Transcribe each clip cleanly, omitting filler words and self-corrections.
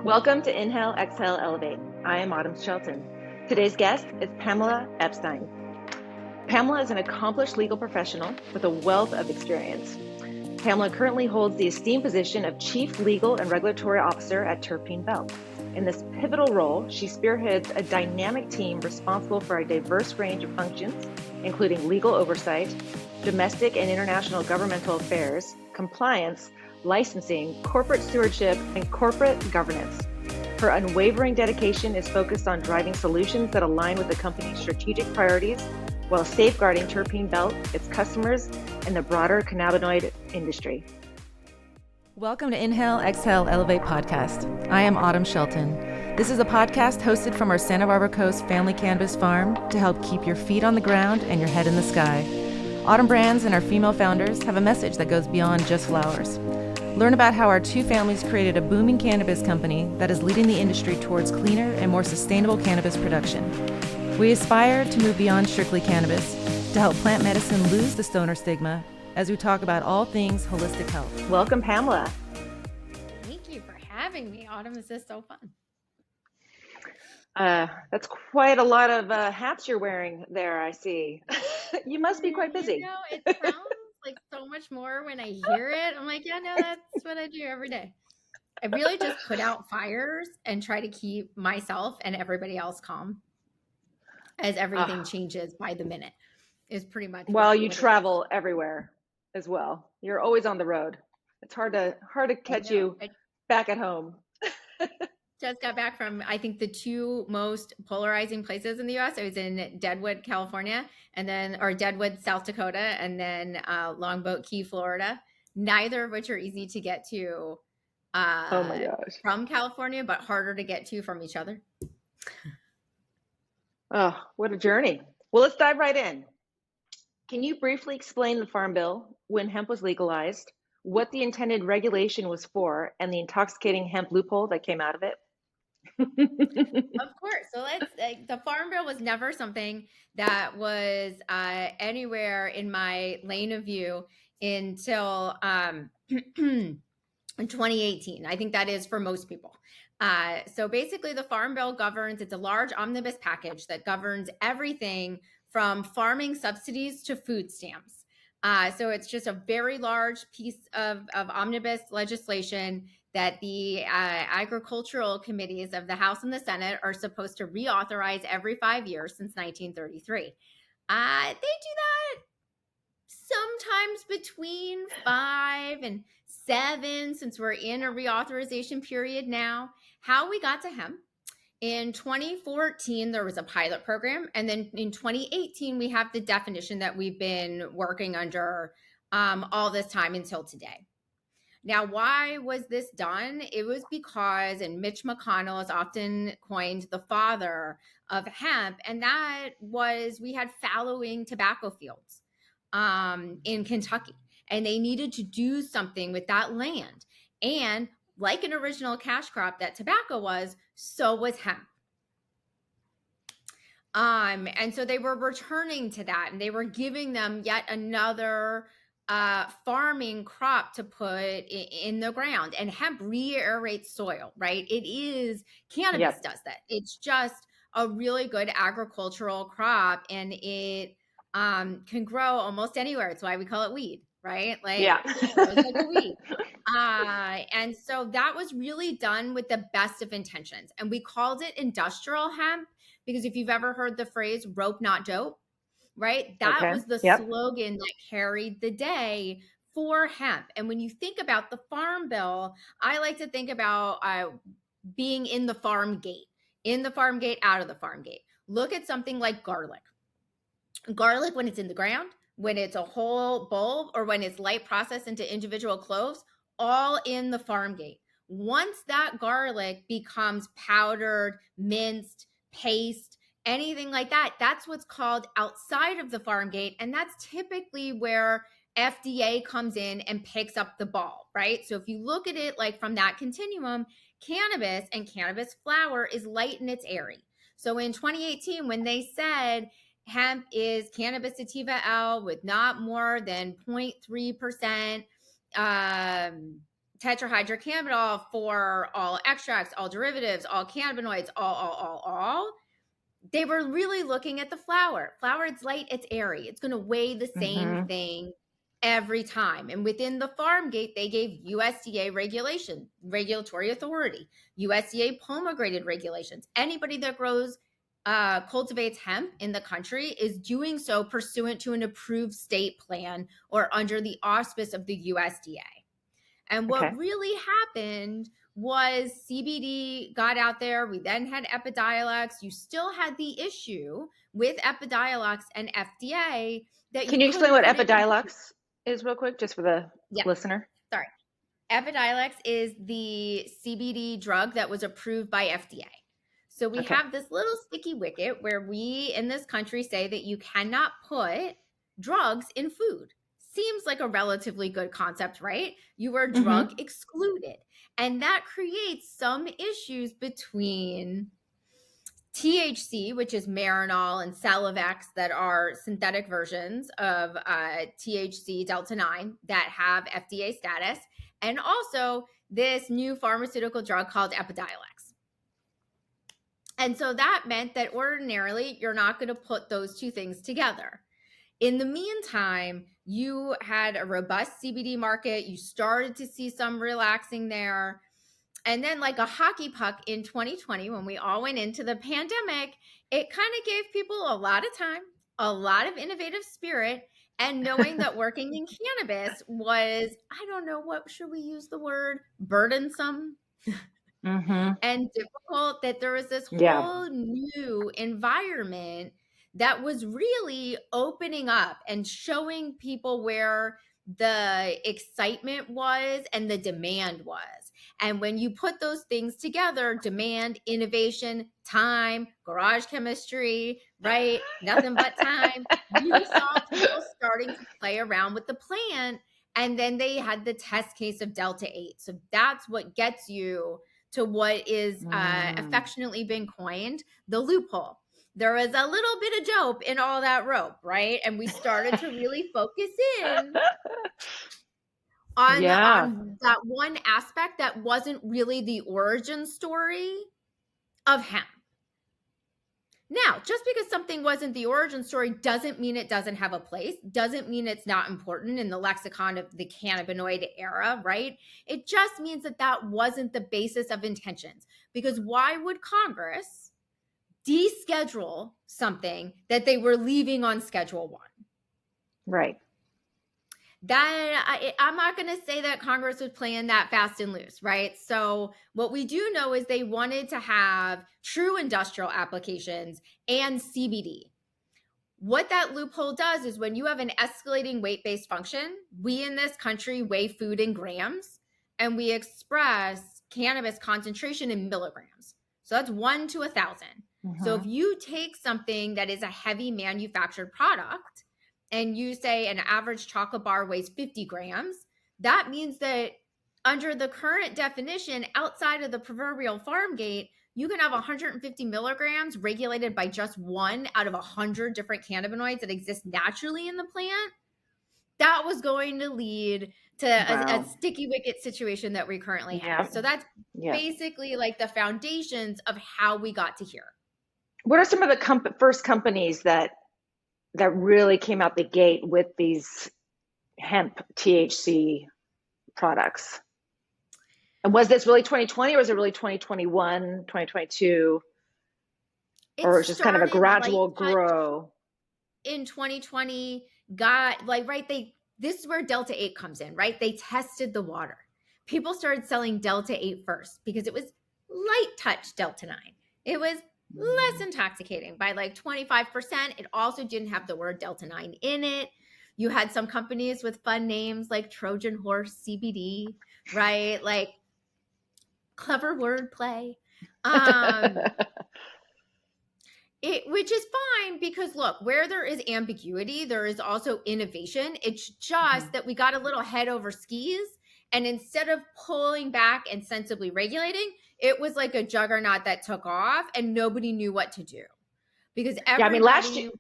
Welcome to Inhale, Exhale, Elevate. I am Autumn Shelton. Today's guest is Pamela Epstein. Pamela is an accomplished legal professional with a wealth of experience. Pamela currently holds the esteemed position of Chief Legal and Regulatory Officer at Terpene Belt. In this pivotal role, she spearheads a dynamic team responsible for a diverse range of functions, including legal oversight, domestic and international governmental affairs, compliance, licensing, corporate stewardship, and corporate governance. Her unwavering dedication is focused on driving solutions that align with the company's strategic priorities while safeguarding Terpene Belt, its customers, and the broader cannabinoid industry. Welcome to Inhale, Exhale, Elevate podcast. I am Autumn Shelton. This is a podcast hosted from our Santa Barbara Coast family cannabis farm to help keep your feet on the ground and your head in the sky. Autumn Brands and our female founders have a message that goes beyond just flowers. Learn about how our two families created a booming cannabis company that is leading the industry towards cleaner and more sustainable cannabis production. We aspire to move beyond strictly cannabis to help plant medicine lose the stoner stigma as we talk about all things holistic health. Welcome, Pamela. Thank you for having me, Autumn. This is so fun. That's quite a lot of hats you're wearing there, I see. You must be quite busy. You know, it sounds like so much more when I hear it. I'm like, yeah, no, that's what I do every day. I really just put out fires and try to keep myself and everybody else calm as everything changes by the minute is pretty much. Well, you travel everywhere as well. You're always on the road. It's hard to catch you back at home. Just got back from, I think, the two most polarizing places in the U.S. I was in Deadwood, California, or Deadwood, South Dakota, and then Longboat Key, Florida. Neither of which are easy to get to oh my gosh. From California, but harder to get to from each other. Oh, what a journey. Well, let's dive right in. Can you briefly explain the Farm Bill, when hemp was legalized, what the intended regulation was for, and the intoxicating hemp loophole that came out of it? Of course. So the Farm Bill was never something that was anywhere in my lane of view until 2018. I think that is for most people. So basically the Farm Bill governs, it's a large omnibus package that governs everything from farming subsidies to food stamps. So it's just a very large piece of omnibus legislation that the agricultural committees of the House and the Senate are supposed to reauthorize every 5 years since 1933. They do that sometimes between 5 and 7 since we're in a reauthorization period now. How we got to hemp. In 2014, there was a pilot program. And then in 2018, we have the definition that we've been working under all this time until today. Now, why was this done? It was because, and Mitch McConnell is often coined the father of hemp, and that was, we had fallowing tobacco fields in Kentucky, and they needed to do something with that land. And like an original cash crop that tobacco was, so was hemp. And so they were returning to that, and they were giving them yet another farming crop to put in the ground. And hemp re-aerates soil, right? It is, cannabis does that. It's just a really good agricultural crop, and it can grow almost anywhere. It's why we call it weed, right? It grows like a weed. And so that was really done with the best of intentions. And we called it industrial hemp because if you've ever heard the phrase rope, not dope, right? That was the slogan that carried the day for hemp. And when you think about the Farm Bill, I like to think about being in the farm gate, out of the farm gate. Look at something like garlic. Garlic, when it's in the ground, when it's a whole bulb, or when it's light processed into individual cloves, all in the farm gate. Once that garlic becomes powdered, minced, paste, anything like that, that's what's called outside of the farm gate. And that's typically where FDA comes in and picks up the ball, right? So if you look at it like from that continuum, cannabis and cannabis flower is light and it's airy. So in 2018, when they said hemp is cannabis sativa L with not more than 0.3% tetrahydrocannabinol for all extracts, all derivatives, all cannabinoids, all. They were really looking at the flower. Flower, it's light, it's airy. It's going to weigh the same thing every time. And within the farm gate, they gave USDA regulatory authority, USDA graded regulations. Anybody that cultivates hemp in the country is doing so pursuant to an approved state plan or under the auspice of the USDA. And what really happened was CBD got out there. We then had Epidiolex. You still had the issue with Epidiolex and FDA. Can you explain what Epidiolex is real quick, just for the listener? Sorry. Epidiolex is the CBD drug that was approved by FDA. So we have this little sticky wicket where we in this country say that you cannot put drugs in food. Seems like a relatively good concept, right? You are drug excluded. And that creates some issues between THC, which is Marinol, and Salivex, that are synthetic versions of THC Delta 9 that have FDA status, and also this new pharmaceutical drug called Epidiolex. And so that meant that ordinarily you're not going to put those two things together. In the meantime, you had a robust CBD market. You started to see some relaxing there. And then like a hockey puck in 2020, when we all went into the pandemic, it kind of gave people a lot of time, a lot of innovative spirit, and knowing that working in cannabis was, I don't know, what should we use the word? Burdensome and difficult, that there was this whole new environment that was really opening up and showing people where the excitement was and the demand was. And when you put those things together, demand, innovation, time, garage chemistry, right? Nothing but time. You saw people starting to play around with the plant. And then they had the test case of Delta 8. So that's what gets you to what is affectionately been coined the loophole. There was a little bit of dope in all that rope, right? And we started to really focus in on that one aspect that wasn't really the origin story of hemp. Now, just because something wasn't the origin story doesn't mean it doesn't have a place, doesn't mean it's not important in the lexicon of the cannabinoid era, right? It just means that that wasn't the basis of intentions. Because why would Congress deschedule something that they were leaving on Schedule 1? Right. That I'm not going to say that Congress was playing that fast and loose, right? So what we do know is they wanted to have true industrial applications and CBD. What that loophole does is when you have an escalating weight-based function, we in this country weigh food in grams and we express cannabis concentration in milligrams. So that's 1 to 1,000. So if you take something that is a heavy manufactured product and you say an average chocolate bar weighs 50 grams, that means that under the current definition, outside of the proverbial farm gate, you can have 150 milligrams regulated by just 1 out of 100 different cannabinoids that exist naturally in the plant. That was going to lead to a sticky wicket situation that we currently have. So that's basically like the foundations of how we got to here. What are some of the first companies that really came out the gate with these hemp THC products? And was this really 2020 or was it really 2021, 2022? Or just kind of a gradual grow? In 2020, this is where Delta 8 comes in, right? They tested the water. People started selling Delta 8 first because it was light touch Delta 9. It was less intoxicating by like 25%. It also didn't have the word Delta 9 in it. You had some companies with fun names like Trojan Horse CBD, right? Like clever wordplay. Which is fine because look, where there is ambiguity, there is also innovation. It's just that we got a little head over skis, and instead of pulling back and sensibly regulating, it was like a juggernaut that took off and nobody knew what to do because everybody last year,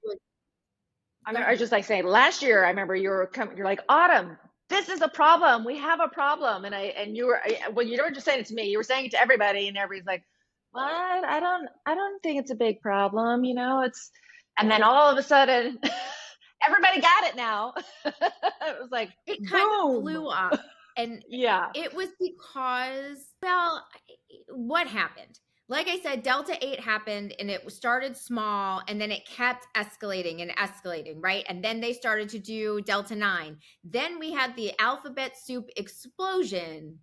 I was just like saying, last year, I remember you're like, Autumn, this is a problem. We have a problem. And you were, well, you weren't just saying it to me. You were saying it to everybody, and everybody's like, what? I don't think it's a big problem. And then all of a sudden, everybody got it now. It was like, It kind of boom. blew up. And Yeah. it was because, well, what happened? Like I said, Delta 8 happened and it started small and then it kept escalating and escalating, right? And then they started to do Delta 9. Then we had the alphabet soup explosion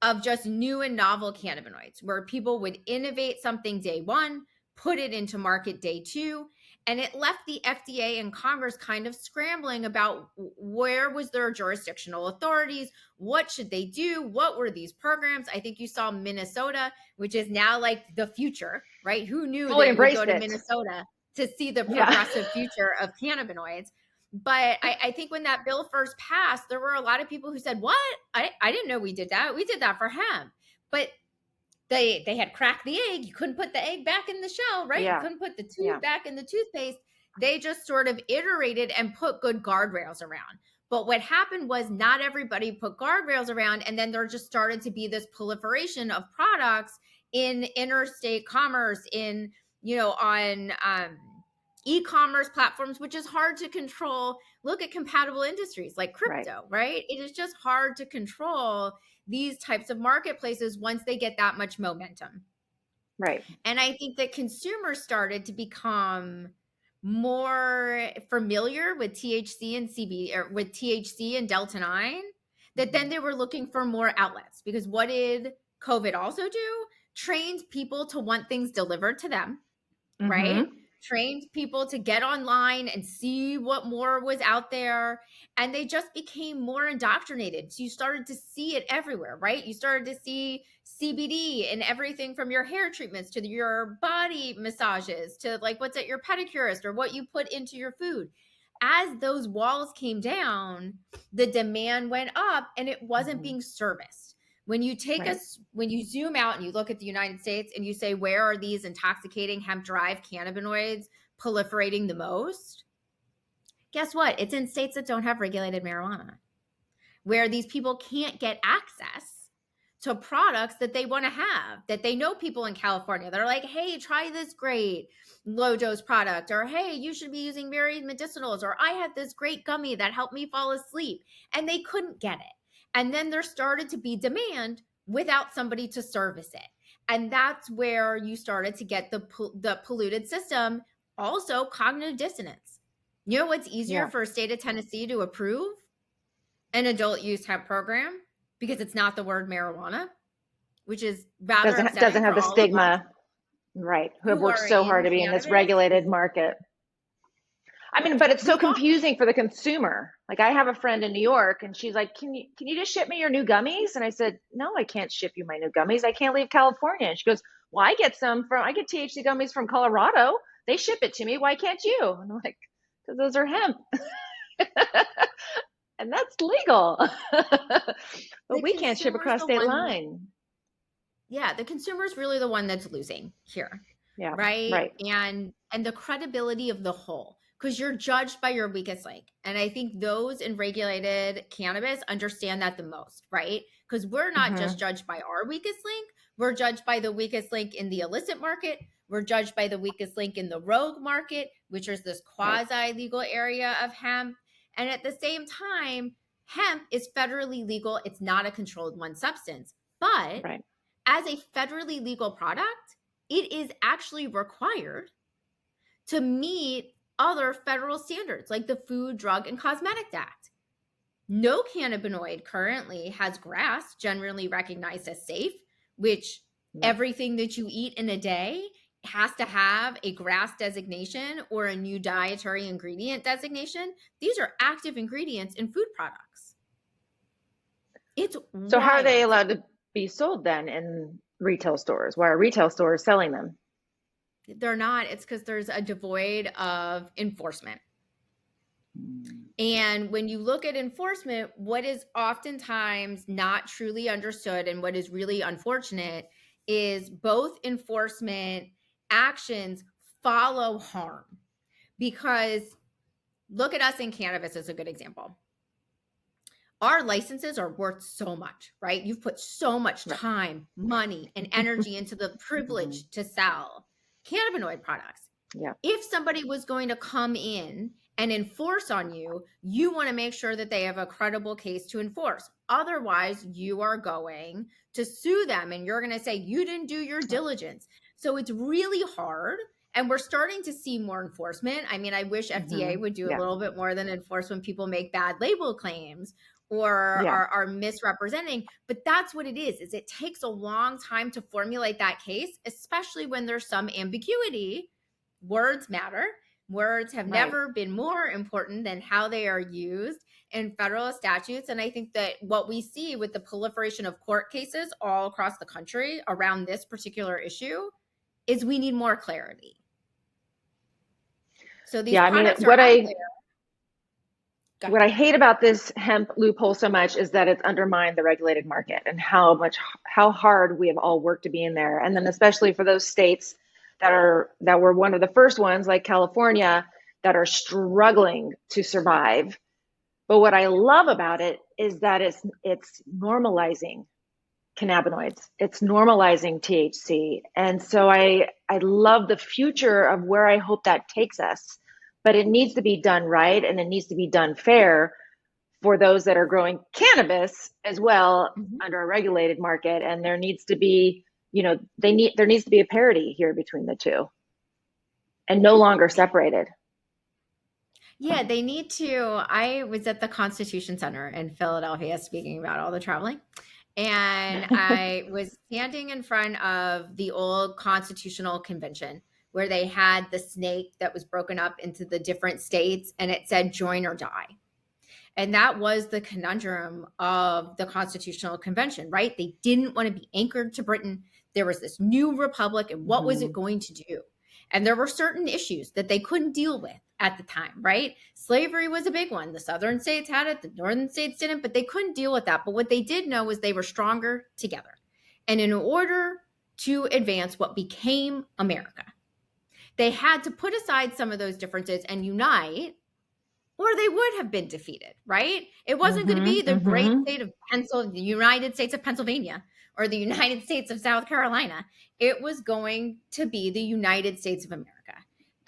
of just new and novel cannabinoids where people would innovate something day one, put it into market day two, and it left the FDA and Congress kind of scrambling about where was their jurisdictional authorities, what should they do, what were these programs. I think you saw Minnesota, which is now like the future, right? Who knew Fully that you would go embraced to it. Minnesota to see the Yeah. progressive future of cannabinoids? But I think when that bill first passed, there were a lot of people who said, what? I didn't know we did that. We did that for hemp. But they had cracked the egg. You couldn't put the egg back in the shell, right? Yeah. You couldn't put the tooth Yeah. back in the toothpaste. They just sort of iterated and put good guardrails around. But what happened was not everybody put guardrails around. And then there just started to be this proliferation of products in interstate commerce, on e-commerce platforms, which is hard to control. Look at compatible industries like crypto, right? It is just hard to control these types of marketplaces once they get that much momentum. Right. And I think that consumers started to become more familiar with THC and CBD, or with THC and Delta 9, that then they were looking for more outlets. Because what did COVID also do? Trained people to want things delivered to them, right? Trained people to get online and see what more was out there. And they just became more indoctrinated. So you started to see it everywhere, right? You started to see CBD in everything from your hair treatments to your body massages to like what's at your pedicurist or what you put into your food. As those walls came down, the demand went up and it wasn't being serviced. When you when you zoom out and you look at the United States and you say, where are these intoxicating hemp-derived cannabinoids proliferating the most? Guess what? It's in states that don't have regulated marijuana, where these people can't get access to products that they want to have, that they know people in California. They're like, hey, try this great low dose product, or hey, you should be using berry medicinals, or I had this great gummy that helped me fall asleep. And they couldn't get it. And then there started to be demand without somebody to service it. And that's where you started to get the polluted system. Also, cognitive dissonance. You know what's easier for a state of Tennessee to approve? An adult use hemp program, because it's not the word marijuana, which is rather doesn't have the stigma, right? Who have worked so hard to be in this regulated market. I mean, but it's so confusing for the consumer. Like, I have a friend in New York and she's like, can you just ship me your new gummies? And I said, no, I can't ship you my new gummies. I can't leave California. And she goes, well, I get THC gummies from Colorado. They ship it to me. Why can't you? And I'm like, because those are hemp. And that's legal. But we can't ship across state line. Yeah, the consumer is really the one that's losing here. Yeah. Right. And the credibility of the whole, because you're judged by your weakest link. And I think those in regulated cannabis understand that the most, right? Because we're not just judged by our weakest link. We're judged by the weakest link in the illicit market. We're judged by the weakest link in the rogue market, which is this quasi-legal area of hemp. And at the same time, hemp is federally legal. It's not a controlled one substance. But as a federally legal product, it is actually required to meet other federal standards like the Food, Drug, and Cosmetic Act. No cannabinoid currently has GRAS, generally recognized as safe, which everything that you eat in a day has to have a GRAS designation or a new dietary ingredient designation. These are active ingredients in food products. It's so how are they allowed to be sold then in retail stores? Why are retail stores selling them? They're not. It's because there's a devoid of enforcement. And when you look at enforcement, what is oftentimes not truly understood and what is really unfortunate is both enforcement actions follow harm. Because look at us in cannabis as a good example. our licenses are worth so much, right? You've put so much time, money, and energy into the privilege to sell cannabinoid products. Yeah. If somebody was going to come in and enforce on you, you want to make sure that they have a credible case to enforce. Otherwise, you are going to sue them and you're going to say you didn't do your diligence. So it's really hard. And we're starting to see more enforcement. I mean, I wish FDA would do a little bit more than enforce when people make bad label claims or are misrepresenting. But that's what it is it takes a long time to formulate that case, especially when there's some ambiguity. Words matter. Words have never been more important than how they are used in federal statutes. And I think that what we see with the proliferation of court cases all across the country around this particular issue is we need more clarity. So these products are out there. What I hate about this hemp loophole so much is that it's undermined the regulated market and how hard we have all worked to be in there. And then especially for those states that were one of the first ones, like California, that are struggling to survive. But what I love about it is that it's normalizing cannabinoids. It's normalizing THC. And so I love the future of where I hope that takes us. But it needs to be done right, and it needs to be done fair for those that are growing cannabis as well under a regulated market. And there needs to be, there needs to be a parity here between the two and no longer separated. Yeah, they need to. I was at the Constitution Center in Philadelphia speaking about all the traveling. And I was standing in front of the old Constitutional Convention where they had the snake that was broken up into the different states and it said join or die. And that was the conundrum of the Constitutional Convention, right? They didn't want to be anchored to Britain. There was this new republic, and what was it going to do? And there were certain issues that they couldn't deal with at the time, right? Slavery was a big one. The southern states had it, the northern states didn't, but they couldn't deal with that. But what they did know was they were stronger together. And in order to advance what became America, they had to put aside some of those differences and unite, or they would have been defeated, right? It wasn't going to be the great state of the United States of Pennsylvania or the United States of South Carolina. It was going to be the United States of America.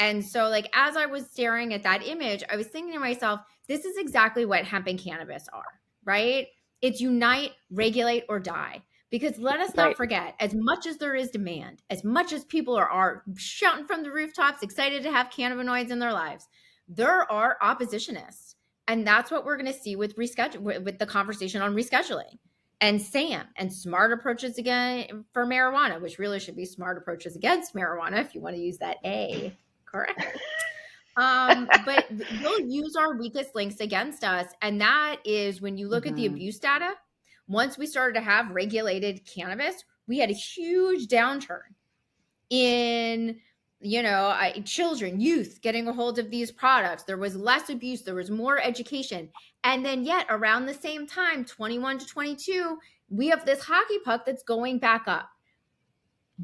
And so, like, as I was staring at that image, I was thinking to myself, this is exactly what hemp and cannabis are, right? It's unite, regulate, or die. Because let us not forget, as much as there is demand, as much as people are shouting from the rooftops, excited to have cannabinoids in their lives, there are oppositionists. And that's what we're going to see with the conversation on rescheduling and SAM and smart approaches again for marijuana, which really should be smart approaches against marijuana if you want to use that A correctly. But they'll use our weakest links against us. And that is when you look at the abuse data. Once we started to have regulated cannabis, we had a huge downturn in, children, youth getting a hold of these products. There was less abuse. There was more education. And then yet around the same time, 21 to 22, we have this hockey puck that's going back up.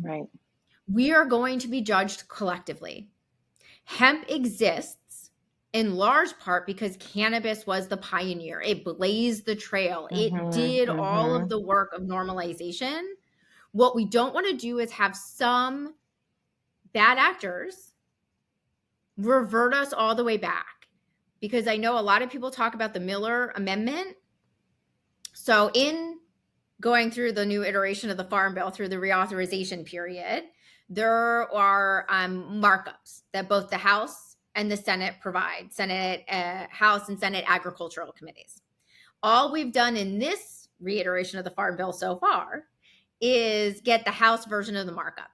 Right. We are going to be judged collectively. Hemp exists in large part because cannabis was the pioneer. It blazed the trail. It did all of the work of normalization. What we don't want to do is have some bad actors revert us all the way back. Because I know a lot of people talk about the Miller Amendment. So in going through the new iteration of the Farm Bill through the reauthorization period, there are markups that both the House and the Senate provide, House and Senate agricultural committees. All we've done in this reiteration of the Farm Bill so far is get the House version of the markup.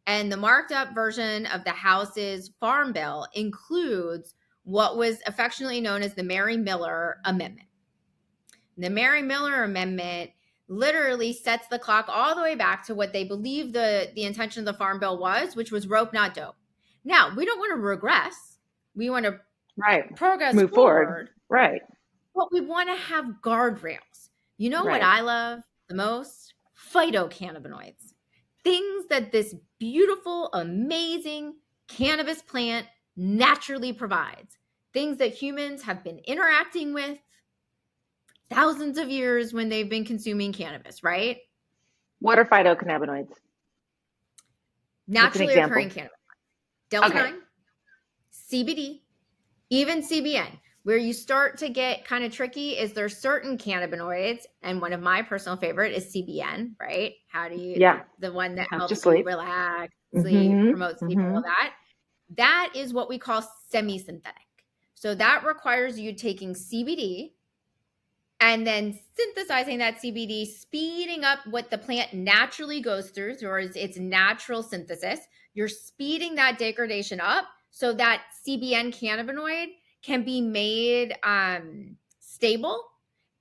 And the marked up version of the House's Farm Bill includes what was affectionately known as the Mary Miller Amendment. The Mary Miller Amendment literally sets the clock all the way back to what they believe the intention of the Farm Bill was, which was rope, not dope. Now, we don't want to regress. We want to progress, move forward. Right. But we want to have guardrails. You know what I love the most? Phytocannabinoids. Things that this beautiful, amazing cannabis plant naturally provides. Things that humans have been interacting with thousands of years when they've been consuming cannabis, right? What are phytocannabinoids? What's an Naturally occurring example? cannabis. Okay. Delta-9, CBD, even CBN. Where you start to get kind of tricky is there's certain cannabinoids, and one of my personal favorite is CBN, right? How do you, Yeah. the one that Helps you helps you sleep. relax, sleep, Mm-hmm. promote sleep, all Mm-hmm. of that. That is what we call semi-synthetic. So that requires you taking CBD and then synthesizing that CBD, speeding up what the plant naturally goes through, or its natural synthesis. You're speeding that degradation up so that CBN cannabinoid can be made stable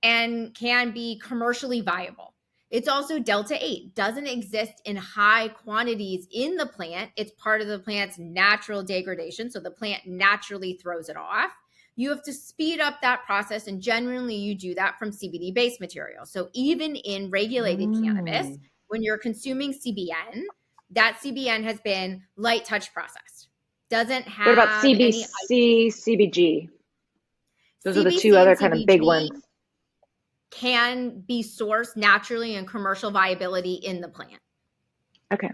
and can be commercially viable. It's also Delta 8, doesn't exist in high quantities in the plant. It's part of the plant's natural degradation, so the plant naturally throws it off. You have to speed up that process, and generally you do that from CBD based material. So even in regulated cannabis, when you're consuming CBN, that CBN has been light touch processed. Doesn't What about have any CBC, CBG? Those are the two CBC and other kind of big CBG ones. can be sourced naturally and commercial viability in the plant. Okay.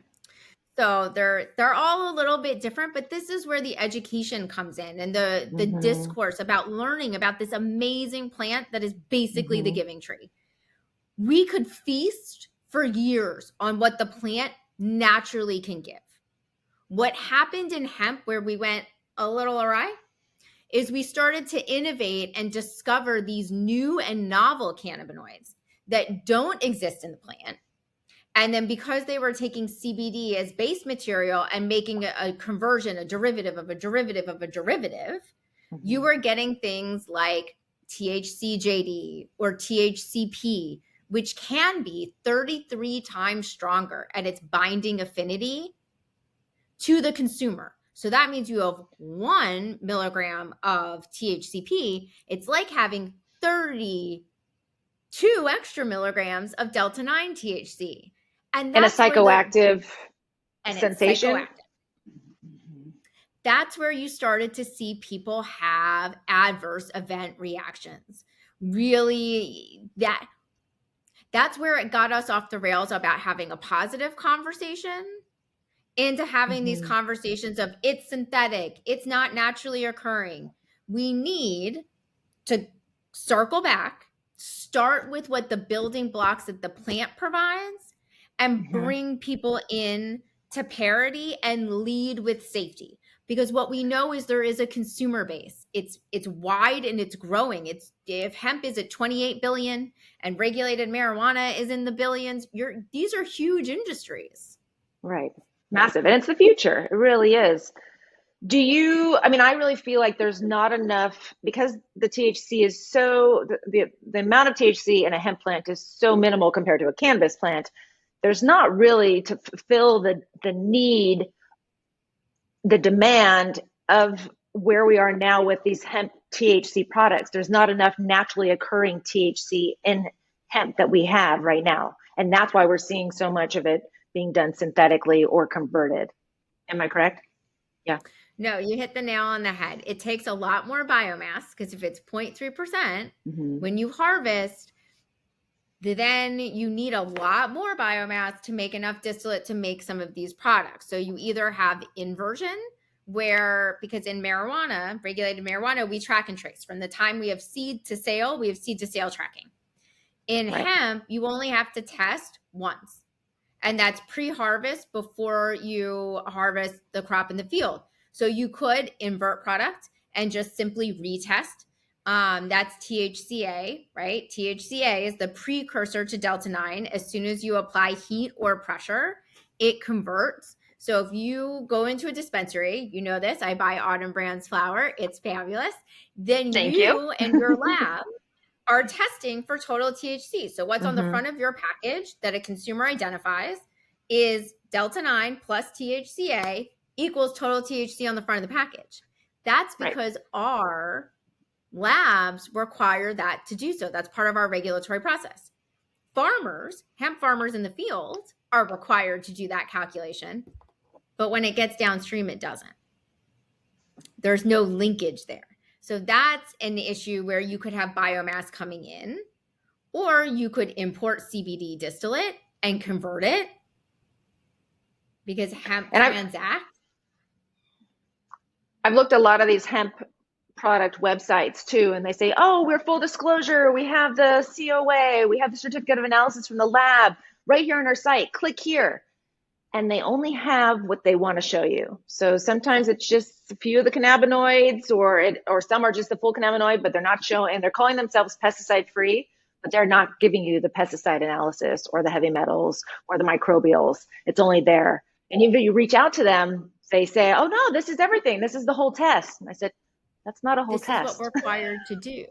So they're all a little bit different, but this is where the education comes in, and the Mm-hmm. discourse about learning about this amazing plant that is basically the Mm-hmm. giving tree. We could feast for years on what the plant naturally can give. What happened in hemp, where we went a little awry, is we started to innovate and discover these new and novel cannabinoids that don't exist in the plant. And then because they were taking CBD as base material and making a conversion, a derivative of a derivative of a derivative, Mm-hmm. you were getting things like THCJD or THCP, which can be 33 times stronger at its binding affinity to the consumer. So that means you have 1 milligram of THCP. It's like having 32 extra milligrams of Delta 9 THC. And And a that's where psychoactive and it's sensation. psychoactive. That's where you started to see people have adverse event reactions. Really, that's where it got us off the rails about having a positive conversation into having these conversations of it's synthetic, it's not naturally occurring. We need to circle back, start with what the building blocks that the plant provides, and bring people in to parity and lead with safety. Because what we know is there is a consumer base. It's wide and it's growing. If hemp is at 28 billion and regulated marijuana is in the billions, these are huge industries. Right. Massive. And it's the future. It really is. I really feel like there's not enough, because the THC is the amount of THC in a hemp plant is so minimal compared to a cannabis plant. There's not really to fulfill the need, the demand of where we are now with these hemp THC products. There's not enough naturally occurring THC in hemp that we have right now. And that's why we're seeing so much of it being done synthetically or converted. Am I correct? Yeah. No, you hit the nail on the head. It takes a lot more biomass, because if it's 0.3%, when you harvest, then you need a lot more biomass to make enough distillate to make some of these products. So you either have inversion, because in marijuana, regulated marijuana, we track and trace. From the time we have seed to sale, we have seed to sale tracking. In hemp, you only have to test once. And that's pre-harvest, before you harvest the crop in the field. So you could invert product and just simply retest. That's THCA, right? THCA is the precursor to Delta 9. As soon as you apply heat or pressure, it converts. So if you go into a dispensary, you know this, I buy Autumn Brands flower. It's fabulous. Then Thank you. and your lab are testing for total THC. So what's on the front of your package that a consumer identifies is Delta 9 plus THCA equals total THC on the front of the package. That's because our labs require that to do so. That's part of our regulatory process. Hemp farmers in the field are required to do that calculation, but when it gets downstream, it doesn't. There's no linkage there. So that's an issue where you could have biomass coming in Or you could import CBD distillate and convert it, because hemp And transacts. I've looked at a lot of these hemp product websites too, and they say, oh, we're full disclosure. We have the COA. We have the certificate of analysis from the lab right here on our site. Click here. And they only have what they want to show you. So sometimes it's just a few of the cannabinoids, or some are just the full cannabinoid, but they're not showing, and they're calling themselves pesticide free, but they're not giving you the pesticide analysis or the heavy metals or the microbials. It's only there. And even if you reach out to them, they say, oh no, this is everything. This is the whole test. And I said, that's not a whole test. This is what we're required to do,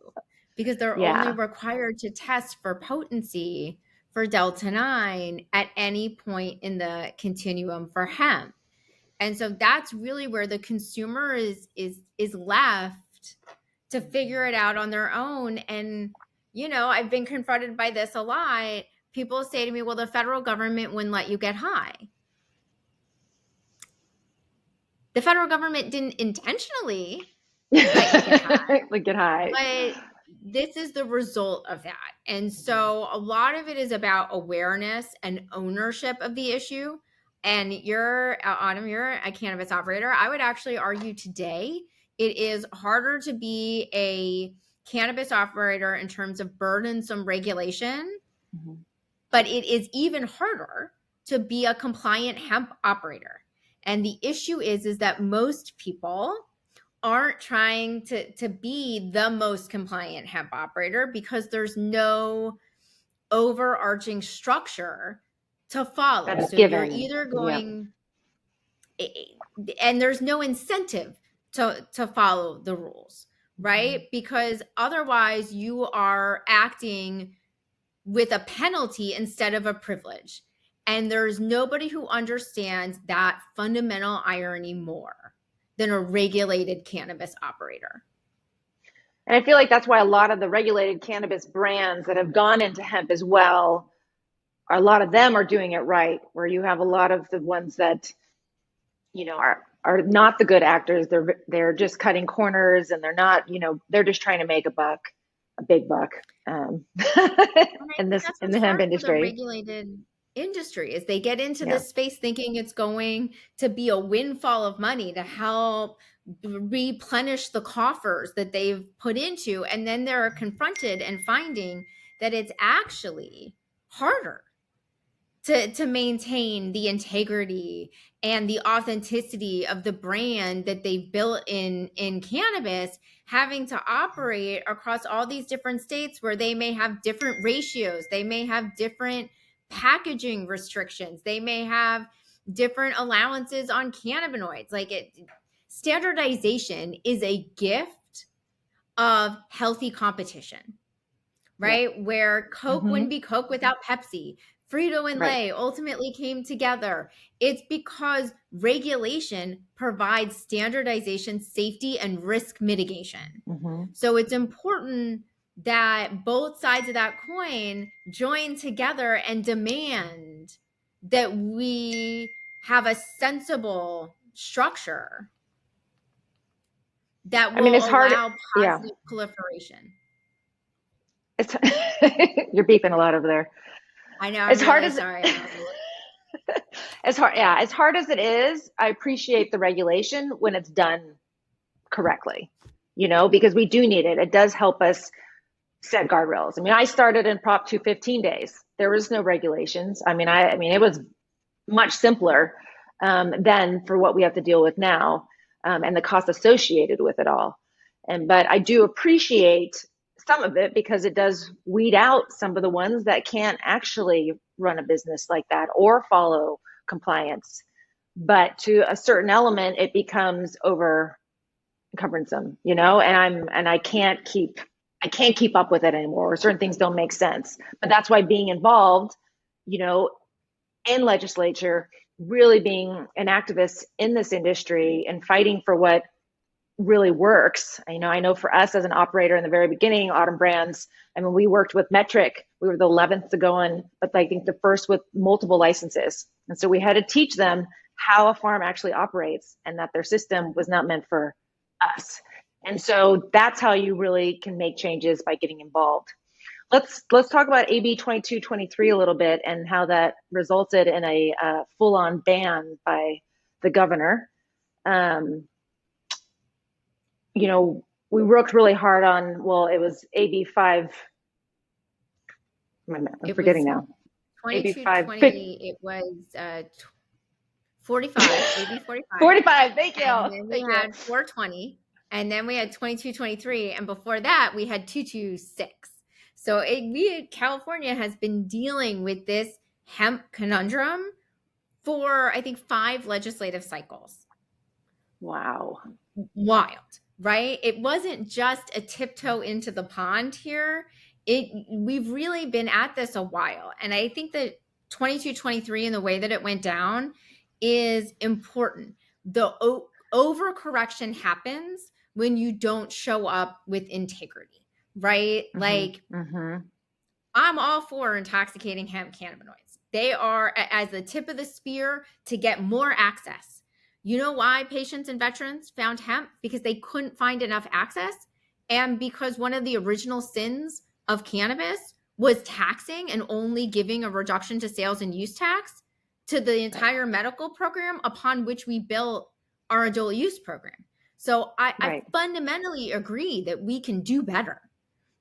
because they're only required to test for potency for Delta 9 at any point in the continuum for hemp. And so that's really where the consumer is left to figure it out on their own. And, you know, I've been confronted by this a lot. People say to me, well, the federal government wouldn't let you get high. The federal government didn't intentionally get high. But this is the result of that. And so a lot of it is about awareness and ownership of the issue. And Autumn, you're a cannabis operator. I would actually argue today it is harder to be a cannabis operator in terms of burdensome regulation, but it is even harder to be a compliant hemp operator. And the issue is that most people aren't trying to be the most compliant hemp operator, because there's no overarching structure to follow. That is so given. You're either going, and there's no incentive to follow the rules, right? Because otherwise you are acting with a penalty instead of a privilege. And there's nobody who understands that fundamental irony more than a regulated cannabis operator. And I feel like that's why a lot of the regulated cannabis brands that have gone into hemp as well, a lot of them are doing it right, where you have a lot of the ones that, you know, are not the good actors. They're just cutting corners, and they're not, you know, they're just trying to make a big buck in the hemp industry. The regulated industry is they get into this space thinking it's going to be a windfall of money to help replenish the coffers that they've put into, and then they're confronted and finding that it's actually harder to maintain the integrity and the authenticity of the brand that they've built in cannabis, having to operate across all these different states where they may have different ratios, they may have different packaging restrictions, they may have different allowances on cannabinoids. Standardization is a gift of healthy competition, right? Where Coke wouldn't be Coke without Pepsi. Frito and Lay ultimately came together. It's because regulation provides standardization, safety, and risk mitigation. So it's important that both sides of that coin join together and demand that we have a sensible structure that will allow positive proliferation. You're beeping a lot over there. I know. As hard as it is, I appreciate the regulation when it's done correctly, you know, because we do need it. It does help us set guardrails. I mean, I started in Prop 215 days. There was no regulations. I mean, it was much simpler than for what we have to deal with now, and the cost associated with it all. But I do appreciate some of it because it does weed out some of the ones that can't actually run a business like that or follow compliance. But to a certain element, it becomes over cumbersome, you know, and I can't keep up with it anymore. Or certain things don't make sense. But that's why being involved, you know, in legislature, really being an activist in this industry and fighting for what really works. I know for us as an operator in the very beginning, Autumn Brands, I mean, we worked with Metric. We were the 11th to go in, but I think the first with multiple licenses. And so we had to teach them how a farm actually operates and that their system was not meant for us. And so that's how you really can make changes, by getting involved. let's talk about AB 2223 a little bit and how that resulted in a full-on ban by the governor. You know, we worked really hard on, well, it was AB 5. I'm forgetting now. AB 5. 2220, it was 45, AB 45. 45, thank you. And then we had 420, and then we had 2223, and before that we had 226. So California has been dealing with this hemp conundrum for, I think, 5 legislative cycles. Wow. Wild, right? It wasn't just a tiptoe into the pond here. We've really been at this a while. And I think that 2223 and the way that it went down is important. The overcorrection happens when you don't show up with integrity, right? Mm-hmm. Like, I'm all for intoxicating hemp cannabinoids. They are as the tip of the spear to get more access. You know why patients and veterans found hemp? Because they couldn't find enough access, and because one of the original sins of cannabis was taxing and only giving a reduction to sales and use tax to the entire medical program upon which we built our adult use program. So I fundamentally agree that we can do better.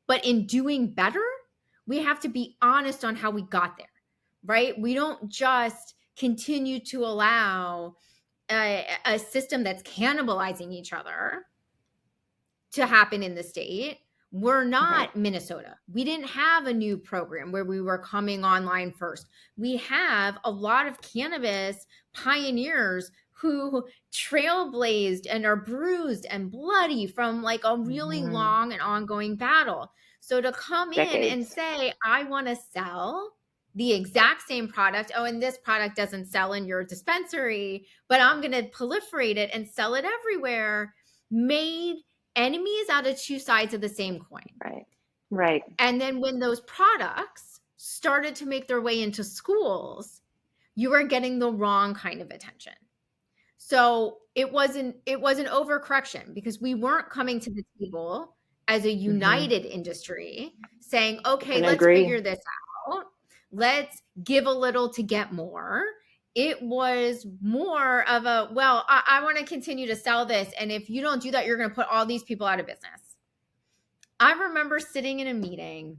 But in doing better, we have to be honest on how we got there, right? We don't just continue to allow a system that's cannibalizing each other to happen in the state. We're not Minnesota. We didn't have a new program where we were coming online first. We have a lot of cannabis pioneers who trailblazed and are bruised and bloody from like a really long and ongoing battle. So to come Decades. in and say, I want to sell the exact same product. Oh, and this product doesn't sell in your dispensary, but I'm going to proliferate it and sell it everywhere, made enemies out of two sides of the same coin. Right. And then when those products started to make their way into schools, you were getting the wrong kind of attention. So it was an overcorrection because we weren't coming to the table as a united industry saying, okay, let's figure this out. Let's give a little to get more. It was more of a, well, I want to continue to sell this. And if you don't do that, you're going to put all these people out of business. I remember sitting in a meeting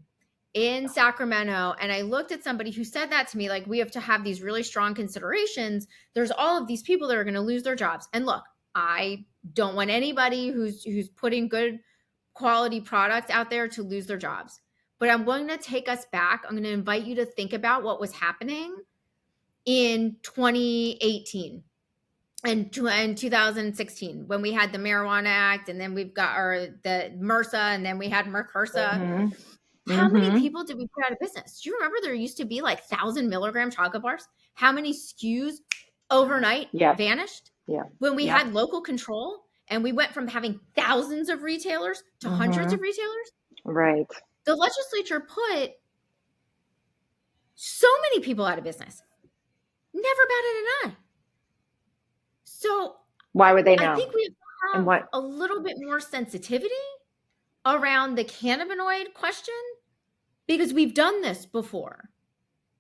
in Sacramento, and I looked at somebody who said that to me, like, we have to have these really strong considerations. There's all of these people that are going to lose their jobs. And look, I don't want anybody who's putting good quality products out there to lose their jobs. But I'm going to take us back. I'm going to invite you to think about what was happening in 2018 and 2016 when we had the Marijuana Act, and then we've got the MRSA, and then we had MRCURSA. How many people did we put out of business? Do you remember there used to be like 1,000 milligram chocolate bars? How many SKUs overnight vanished? When we had local control and we went from having thousands of retailers to hundreds of retailers. Right. The legislature put so many people out of business. Never batted an eye. So why would they know? I think we have to have a little bit more sensitivity around the cannabinoid question, because we've done this before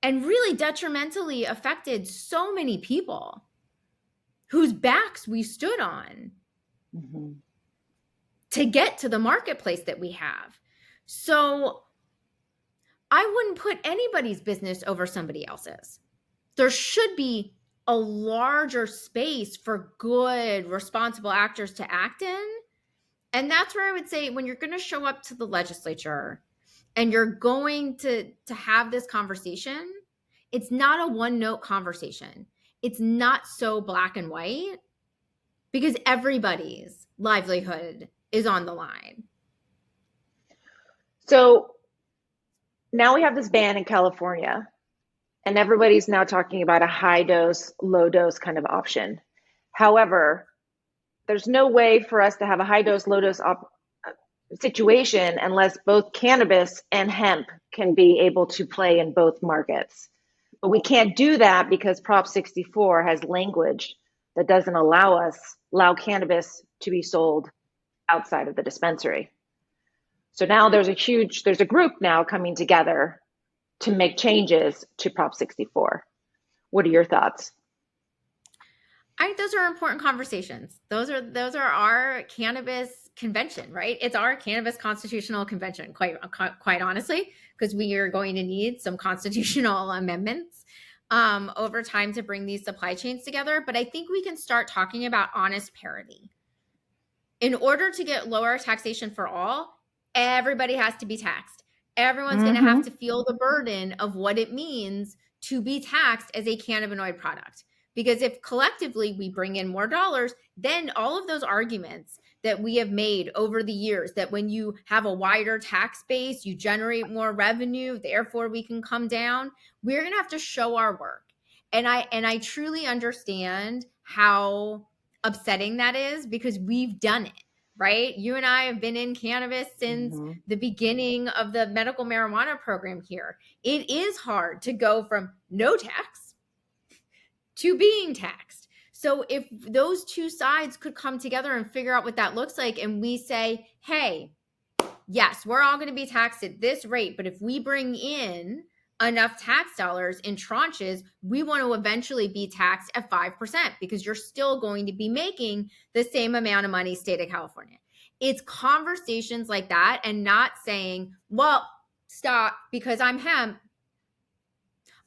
and really detrimentally affected so many people whose backs we stood on to get to the marketplace that we have. So I wouldn't put anybody's business over somebody else's. There should be a larger space for good, responsible actors to act in. And that's where I would say, when you're going to show up to the legislature and you're going to have this conversation, it's not a one-note conversation. It's not so black and white, because everybody's livelihood is on the line. So now we have this ban in California, and everybody's now talking about a high dose, low dose kind of option. However, there's no way for us to have a high dose, low dose situation unless both cannabis and hemp can be able to play in both markets. But we can't do that because Prop 64 has language that doesn't allow cannabis to be sold outside of the dispensary. So now there's a group now coming together to make changes to Prop 64. What are your thoughts? I think those are important conversations. Those are our cannabis convention, right? It's our cannabis constitutional convention, quite honestly, because we are going to need some constitutional amendments over time to bring these supply chains together. But I think we can start talking about honest parity. In order to get lower taxation for all, everybody has to be taxed. Everyone's going to have to feel the burden of what it means to be taxed as a cannabinoid product. Because if collectively we bring in more dollars, then all of those arguments that we have made over the years, that when you have a wider tax base, you generate more revenue, therefore we can come down, we're going to have to show our work. And I truly understand how upsetting that is, because we've done it, right? You and I have been in cannabis since the beginning of the medical marijuana program here. It is hard to go from no tax to being taxed. So if those two sides could come together and figure out what that looks like, and we say, hey, yes, we're all going to be taxed at this rate, but if we bring in enough tax dollars in tranches, we want to eventually be taxed at 5%, because you're still going to be making the same amount of money, state of California. It's conversations like that, and not saying, well, stop, because I'm hemp,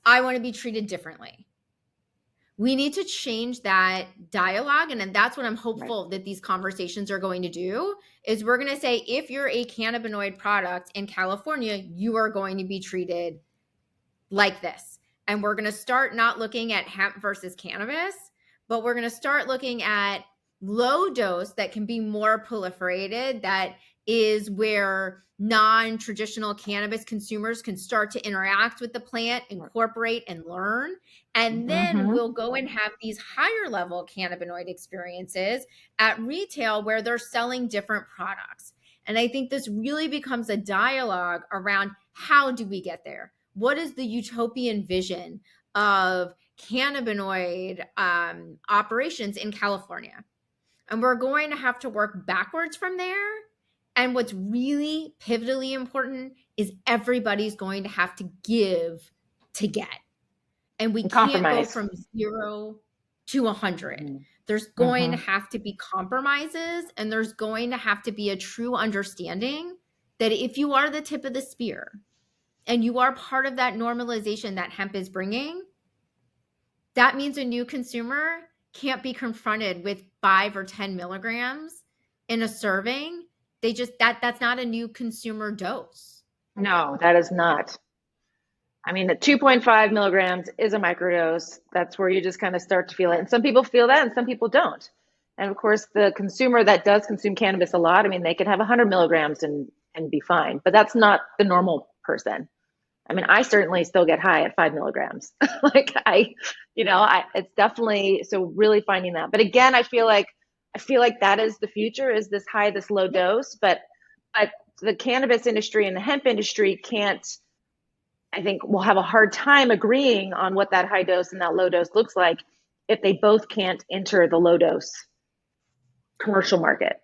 I want to be treated differently. We need to change that dialogue. And that's what I'm hopeful that these conversations are going to do, is we're going to say, if you're a cannabinoid product in California, you are going to be treated like this. And we're going to start not looking at hemp versus cannabis, but we're going to start looking at low dose that can be more proliferated. That is where non-traditional cannabis consumers can start to interact with the plant, incorporate, and learn. And then we'll go and have these higher level cannabinoid experiences at retail where they're selling different products. And I think this really becomes a dialogue around, how do we get there? What is the utopian vision of cannabinoid operations in California? And we're going to have to work backwards from there. And what's really pivotally important is everybody's going to have to give to get. And we can't go from 0 to 100. There's going to have to be compromises, and there's going to have to be a true understanding that if you are the tip of the spear and you are part of that normalization that hemp is bringing, that means a new consumer can't be confronted with 5 or 10 milligrams in a serving. That's not a new consumer dose. No, that is not. I mean, the 2.5 milligrams is a microdose. That's where you just kind of start to feel it. And some people feel that and some people don't. And of course, the consumer that does consume cannabis a lot, I mean, they can have 100 milligrams and be fine, but that's not the normal person. I mean, I certainly still get high at 5 milligrams. It's definitely, so really finding that. But again, I feel like that is the future, is this high, this low dose, but the cannabis industry and the hemp industry I think will have a hard time agreeing on what that high dose and that low dose looks like if they both can't enter the low dose commercial market.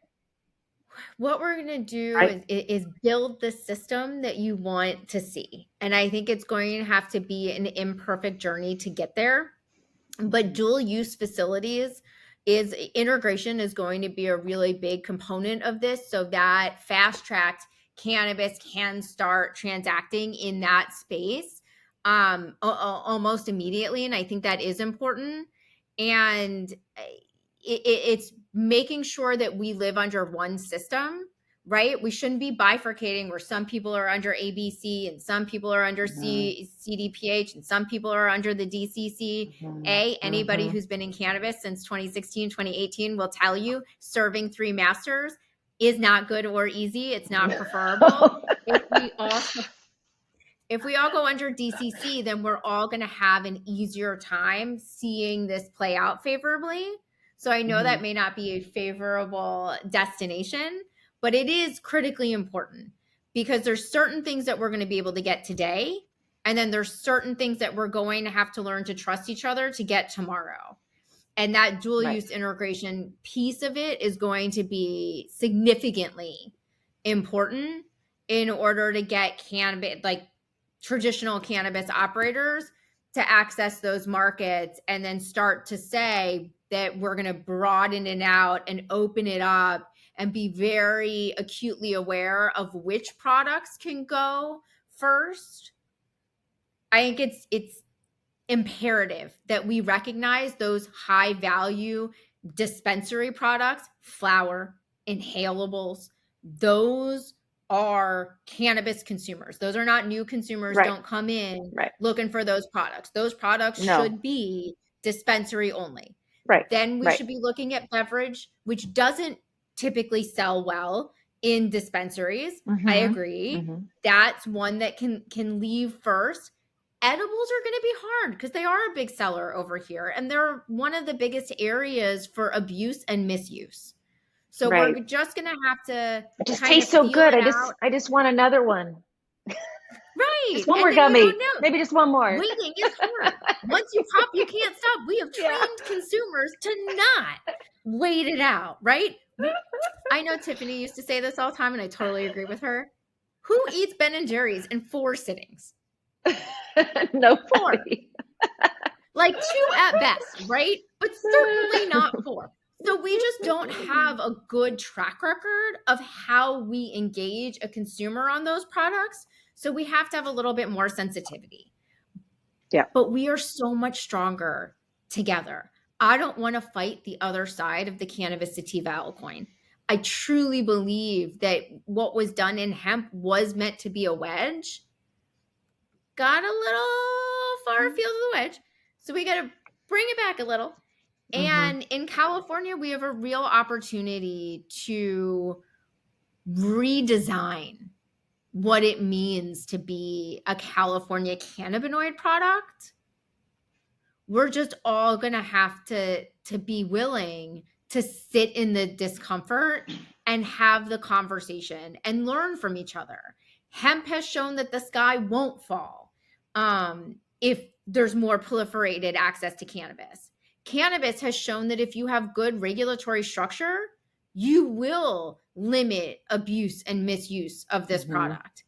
What we're going to do is build the system that you want to see. And I think it's going to have to be an imperfect journey to get there. But dual use facilities integration is going to be a really big component of this, so that fast-tracked cannabis can start transacting in that space almost immediately. And I think that is important. And it's making sure that we live under one system, right? We shouldn't be bifurcating where some people are under ABC and some people are under CDPH and some people are under the DCCA. Anybody who's been in cannabis since 2016, 2018 will tell you serving 3 masters is not good or easy. It's not preferable. If we all go under DCC, then we're all going to have an easier time seeing this play out favorably. So I know that may not be a favorable destination, but it is critically important, because there's certain things that we're going to be able to get today. And then there's certain things that we're going to have to learn to trust each other to get tomorrow. And that dual use integration piece of it is going to be significantly important. in order to get cannabis, like traditional cannabis operators, to access those markets, and then start to say that we're going to broaden it out and open it up and be very acutely aware of which products can go first. I think it's imperative that we recognize those high value dispensary products, flower, inhalables. Those are cannabis consumers. Those are not new consumers. Right. Don't come in Right. looking for those products. Those products No. should be dispensary only. Right. Then we Right. should be looking at beverage, which doesn't typically sell well in dispensaries. I agree. That's one that can leave first. Edibles are going to be hard because they are a big seller over here, and they're one of the biggest areas for abuse and misuse. So Right. we're just going to have to It just kind tastes of so feel good. it out. I just want another one. Right. Just one And more then you gummy. don't know. Maybe just one more. Waiting is hard. Once you pop, you can't stop. We have trained consumers to not wait it out, right? I know Tiffany used to say this all the time, and I totally agree with her. Who eats Ben and Jerry's in 4 sittings? Nobody. 4. Like 2 at best, right? But certainly not 4. So we just don't have a good track record of how we engage a consumer on those products. So we have to have a little bit more sensitivity. Yeah. But we are so much stronger together. I don't want to fight the other side of the cannabis sativa coin. I truly believe that what was done in hemp was meant to be a wedge. Got a little far afield of the wedge. So we got to bring it back a little. And in California, we have a real opportunity to redesign what it means to be a California cannabinoid product. We're just all going to have to be willing to sit in the discomfort and have the conversation and learn from each other. Hemp has shown that the sky won't fall if there's more proliferated access to cannabis. Cannabis has shown that if you have good regulatory structure, you will limit abuse and misuse of this product.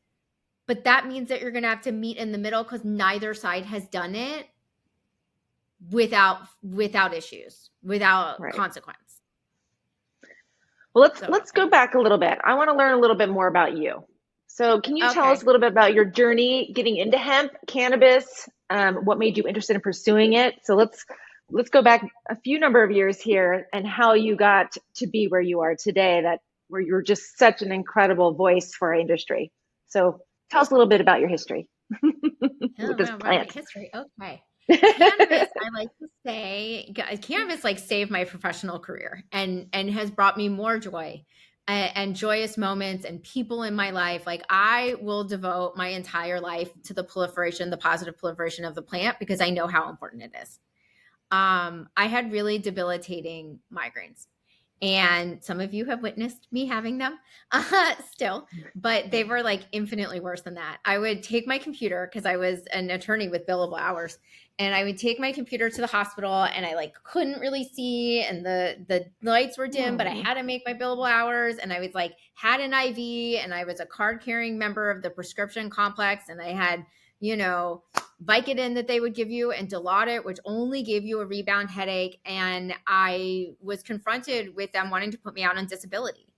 But that means that you're going to have to meet in the middle because neither side has done it without issues, without consequence. Well, let's go back a little bit. I want to learn a little bit more about you. So can you tell us a little bit about your journey getting into hemp, cannabis, what made you interested in pursuing it? So let's go back a few number of years here and how you got to be where you are today, where you're just such an incredible voice for our industry. So tell us a little bit about your history with this plant. History. Okay. Cannabis, I like to say, cannabis like saved my professional career and has brought me more joy and joyous moments and people in my life. Like I will devote my entire life to the positive proliferation of the plant because I know how important it is. I had really debilitating migraines. And some of you have witnessed me having them still, but they were like infinitely worse than that. I would take my computer because I was an attorney with billable hours, and I would take my computer to the hospital, and I like couldn't really see, and the lights were dim, but I had to make my billable hours, and I was like had an IV, and I was a card carrying member of the prescription complex, and I had Vicodin that they would give you and Dilaudid, which only gave you a rebound headache. And I was confronted with them wanting to put me out on disability.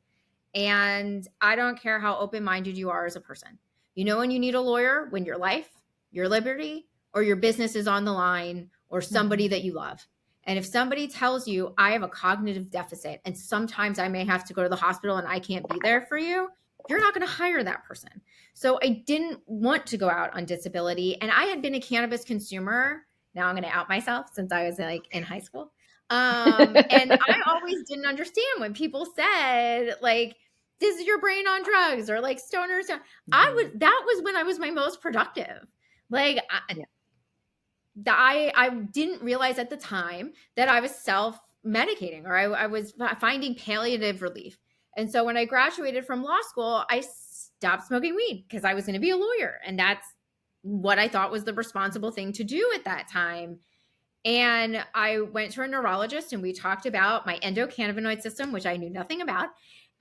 And I don't care how open-minded you are as a person. You know when you need a lawyer? When your life, your liberty, or your business is on the line, or somebody that you love. And if somebody tells you, I have a cognitive deficit, and sometimes I may have to go to the hospital and I can't be there for you, you're not going to hire that person. So I didn't want to go out on disability. And I had been a cannabis consumer. Now I'm going to out myself since I was like in high school. And I always didn't understand when people said like, this is your brain on drugs or like stoners. That was when I was my most productive. Like I didn't realize at the time that I was self-medicating or I was finding palliative relief. And so when I graduated from law school, I stopped smoking weed because I was going to be a lawyer. And that's what I thought was the responsible thing to do at that time. And I went to a neurologist and we talked about my endocannabinoid system, which I knew nothing about.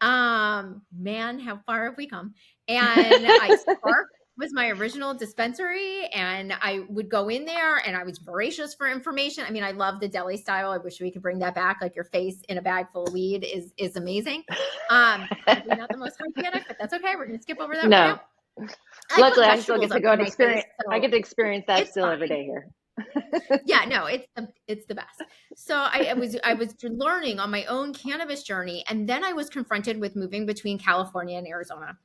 Man, how far have we come? And Spark was my original dispensary, and I would go in there and I was voracious for information. I mean, I love the deli style. I wish we could bring that back. Like your face in a bag full of weed is amazing. Probably not the most hygienic, but that's okay. We're going to skip over that for now. No. I put Luckily, I still vegetables get to up go to and my face, experience. I so get to experience that it's still every fine. day here. Yeah, no, it's the best. So I was learning on my own cannabis journey, and then I was confronted with moving between California and Arizona.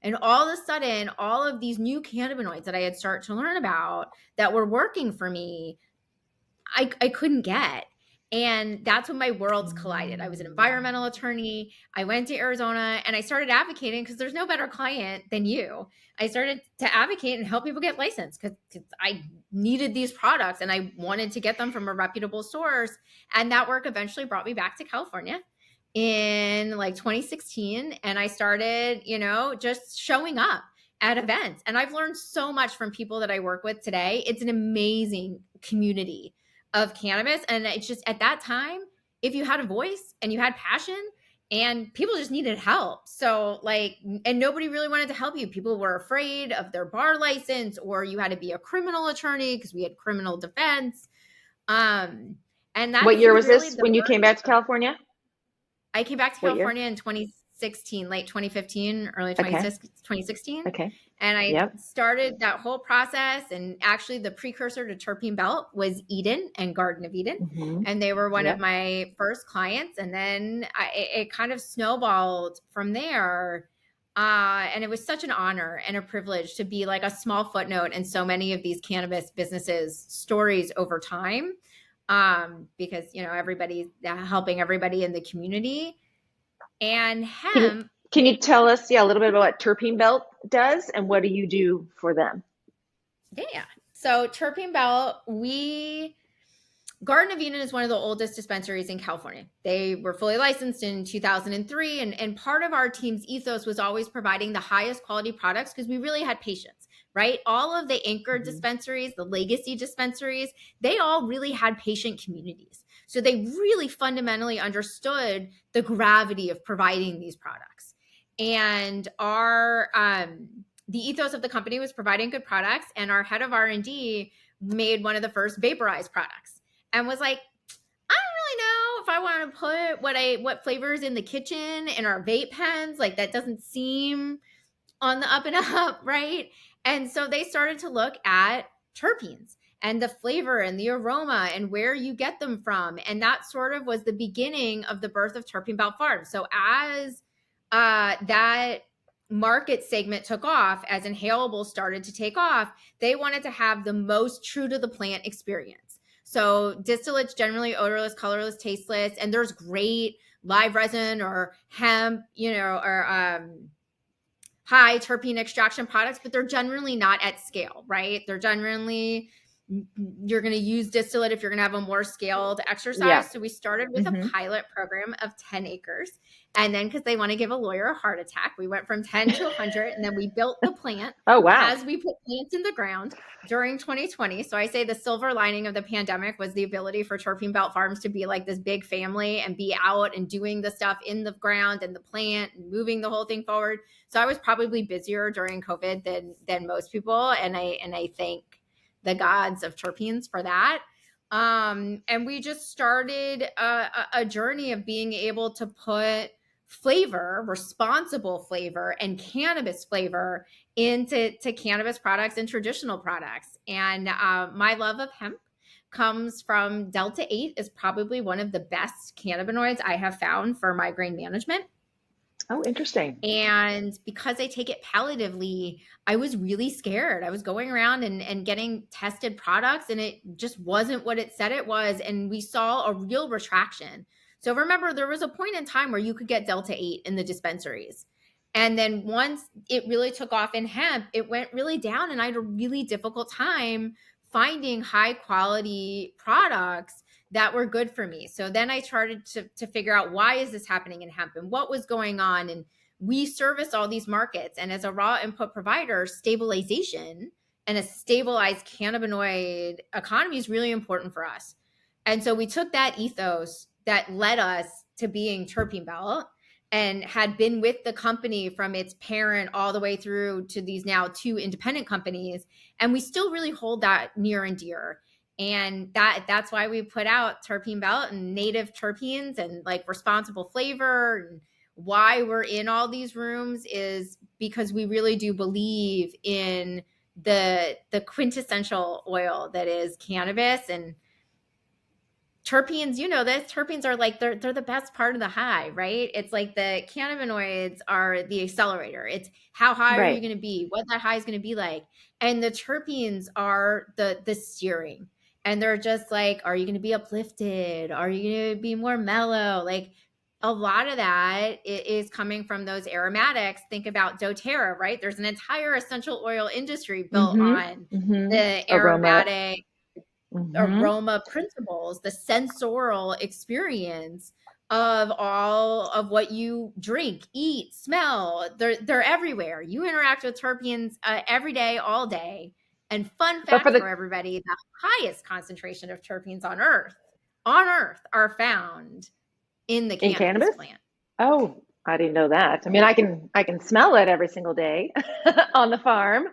And all of a sudden, all of these new cannabinoids that I had started to learn about that were working for me, I couldn't get. And that's when my worlds collided. I was an environmental attorney. I went to Arizona and I started advocating because there's no better client than you. I started to advocate and help people get licensed because I needed these products and I wanted to get them from a reputable source. And that work eventually brought me back to California in like 2016. And I started, just showing up at events. And I've learned so much from people that I work with today. It's an amazing community of cannabis. And it's just at that time, if you had a voice and you had passion and people just needed help. So and nobody really wanted to help you. People were afraid of their bar license, or you had to be a criminal attorney because we had criminal defense. And that's What year was really this the when you came back to birth of. California? I came back to What year? California in 2016, late 2015, early Okay. 2016. Okay. And I Yep. started that whole process. And actually, the precursor to Terpene Belt was Eden and Garden of Eden. Mm-hmm. And they were one Yep. of my first clients. And then it kind of snowballed from there. And it was such an honor and a privilege to be like a small footnote in so many of these cannabis businesses' stories over time. Because, everybody's helping everybody in the community. And hemp. Can you tell us, a little bit about what Terpene Belt does and what do you do for them? Yeah. So Terpene Belt, Garden of Eden is one of the oldest dispensaries in California. They were fully licensed in 2003. And part of our team's ethos was always providing the highest quality products because we really had patience, right? All of the anchor dispensaries, the legacy dispensaries, they all really had patient communities. So they really fundamentally understood the gravity of providing these products. And the ethos of the company was providing good products. And our head of R&D made one of the first vaporized products. And was like, I don't really know if I want to put what flavors in the kitchen in our vape pens. Like that doesn't seem on the up and up, right? And so they started to look at terpenes and the flavor and the aroma and where you get them from. And that sort of was the beginning of the birth of Terpene Belt Farm. So as that market segment took off, as inhalables started to take off, they wanted to have the most true to the plant experience. So distillates generally odorless, colorless, tasteless, and there's great live resin or hemp, or high terpene extraction products, but they're generally not at scale, right? They're generally, you're going to use distillate if you're going to have a more scaled exercise. Yeah. So we started with a pilot program of 10 acres. And then because they want to give a lawyer a heart attack, we went from 10 to 100. And then we built the plant. Oh, wow. As we put plants in the ground during 2020. So I say the silver lining of the pandemic was the ability for Terpene Belt Farms to be like this big family and be out and doing the stuff in the ground and the plant and moving the whole thing forward. So I was probably busier during COVID than most people. And I thank the gods of terpenes for that. And we just started a journey of being able to put flavor, responsible flavor, and cannabis flavor into cannabis products and traditional products. And my love of hemp comes from Delta 8 is probably one of the best cannabinoids I have found for migraine management. Oh, interesting. And because I take it palliatively, I was really scared. I was going around and getting tested products and it just wasn't what it said it was. And we saw a real retraction. So remember, there was a point in time where you could get Delta 8 in the dispensaries. And then once it really took off in hemp, it went really down. And I had a really difficult time finding high quality products that were good for me. So then I started to figure out, why is this happening in hemp and what was going on? And we service all these markets. And as a raw input provider, stabilization and a stabilized cannabinoid economy is really important for us. And so we took that ethos that led us to being Terpene Belt and had been with the company from its parent all the way through to these now 2 independent companies. And we still really hold that near and dear. And that's why we put out Terpene Belt and native terpenes and like responsible flavor. And why we're in all these rooms is because we really do believe in the quintessential oil that is cannabis. And terpenes, you know this, terpenes are like they're the best part of the high, right? It's like the cannabinoids are the accelerator. It's how high are you Right. going to be, what that high is going to be like. And the terpenes are the steering. And they're just like, are you going to be uplifted, are you going to be more mellow? Like a lot of that is coming from those aromatics. Think about doTERRA, right? There's an entire essential oil industry built on the Aroma. aromatic Mm-hmm. aroma principles, the sensorial experience of all of what you drink, eat, smell. They're everywhere. You interact with terpenes every day, all day. And fun But for fact the for everybody, the highest concentration of terpenes on earth are found in the in cannabis cannabis? plant. Oh, I didn't know that. I mean, I can smell it every single day on the farm.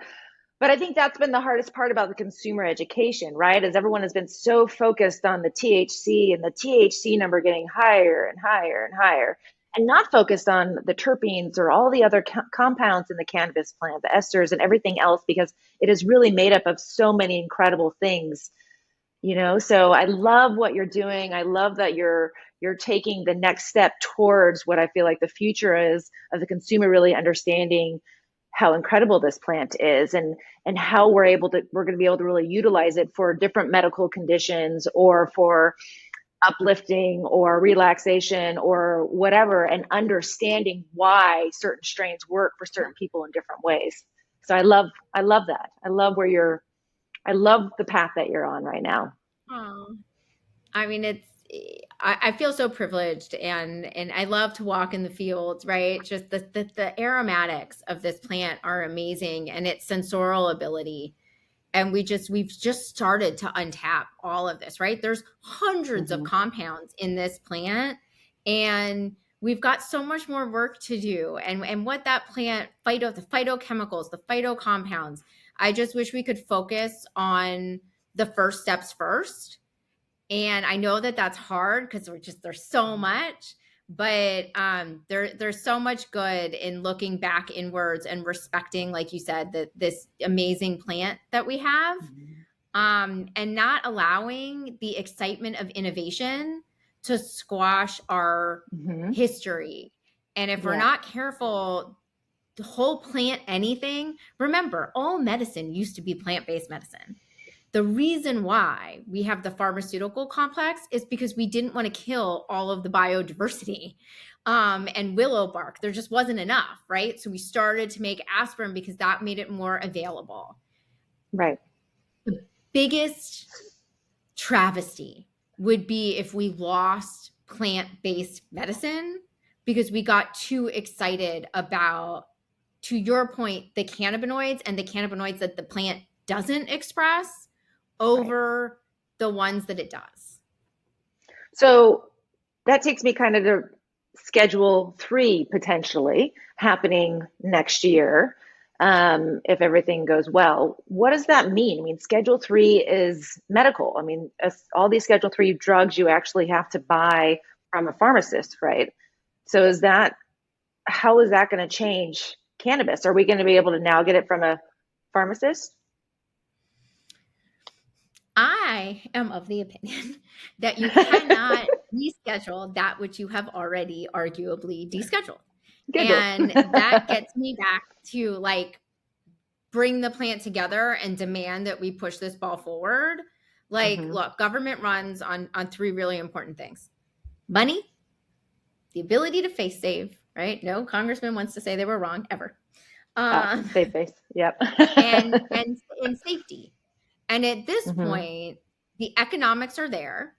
But I think that's been the hardest part about the consumer education, right? As everyone has been so focused on the THC and the THC number getting higher and higher and higher, and not focused on the terpenes or all the other compounds in the cannabis plant, the esters and everything else, because it is really made up of so many incredible things, So I love what you're doing. I love that you're taking the next step towards what I feel like the future is of the consumer really understanding how incredible this plant is, and how we're going to be able to really utilize it for different medical conditions or for uplifting or relaxation or whatever, and understanding why certain strains work for certain people in different ways. So I love that. I love the path that you're on right now. Oh, I mean, I feel so privileged, and I love to walk in the fields, right? Just the aromatics of this plant are amazing, and its sensorial ability. And we've just started to untap all of this, right? There's hundreds of Mm-hmm. compounds in this plant, and we've got so much more work to do. And what that plant the phytochemicals, the phytocompounds, I just wish we could focus on the first steps first. And I know that that's hard because there's so much, but there's so much good in looking back inwards and respecting, like you said, that this amazing plant that we have, and not allowing the excitement of innovation to squash our Mm-hmm. history. And if we're Yeah. not careful, the whole plant anything, remember, all medicine used to be plant-based medicine. The reason why we have the pharmaceutical complex is because we didn't want to kill all of the biodiversity and willow bark. There just wasn't enough, right? So we started to make aspirin because that made it more available. Right. The biggest travesty would be if we lost plant-based medicine because we got too excited about, to your point, the cannabinoids and the cannabinoids that the plant doesn't express Right. over the ones that it does. So that takes me kind of to schedule 3 potentially happening next year, if everything goes well. What does that mean? I mean, schedule 3 is medical. I mean, all these schedule 3 drugs you actually have to buy from a pharmacist, right? So how is that going to change cannabis? Are we going to be able to now get it from a pharmacist? I am of the opinion that you cannot reschedule that which you have already arguably descheduled. Schedule. And that gets me back to like bring the plant together and demand that we push this ball forward. Like, Hmm. look, government runs on 3 really important things: money, the ability to face save, right? No congressman wants to say they were wrong ever. Um, Save face. Yep. and safety. And at this Hmm. point, the economics are there.